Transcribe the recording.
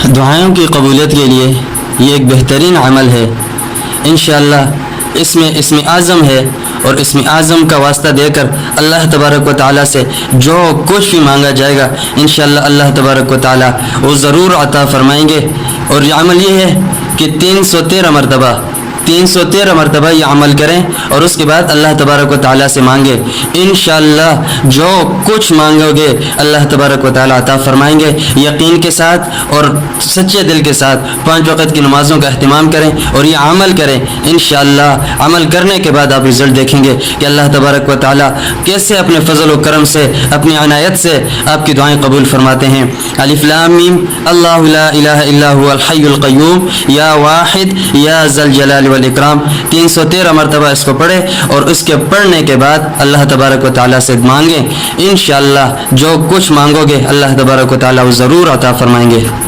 دعائوں کی قبولیت کے لیے یہ ایک بہترین عمل ہے۔ انشاءاللہ اس میں اسم اعظم ہے، اور اسم اعظم کا واسطہ دے کر اللہ تبارک و تعالیٰ سے جو کچھ بھی مانگا جائے گا انشاءاللہ اللہ تبارک و تعالیٰ وہ ضرور عطا فرمائیں گے۔ اور یہ عمل یہ ہے کہ 313 مرتبہ یہ عمل کریں، اور اس کے بعد اللہ تبارک و تعالیٰ سے مانگے۔ انشاءاللہ جو کچھ مانگو گے اللہ تبارک و تعالیٰ عطا فرمائیں گے۔ یقین کے ساتھ اور سچے دل کے ساتھ 5 وقت کی نمازوں کا اہتمام کریں اور یہ عمل کریں۔ انشاءاللہ عمل کرنے کے بعد آپ رزلٹ دیکھیں گے کہ اللہ تبارک و تعالیٰ کیسے اپنے فضل و کرم سے، اپنی عنایت سے آپ کی دعائیں قبول فرماتے ہیں۔ الف لام میم، اللہ لا الہ الا هو الحی القیوم یا واحد یا ذا الجلال والاکرام 313 مرتبہ اس کو پڑھے، اور اس کے پڑھنے کے بعد اللہ تبارک و تعالیٰ سے مانگیں۔ انشاءاللہ جو کچھ مانگو گے اللہ تبارک و تعالیٰ وہ ضرور عطا فرمائیں گے۔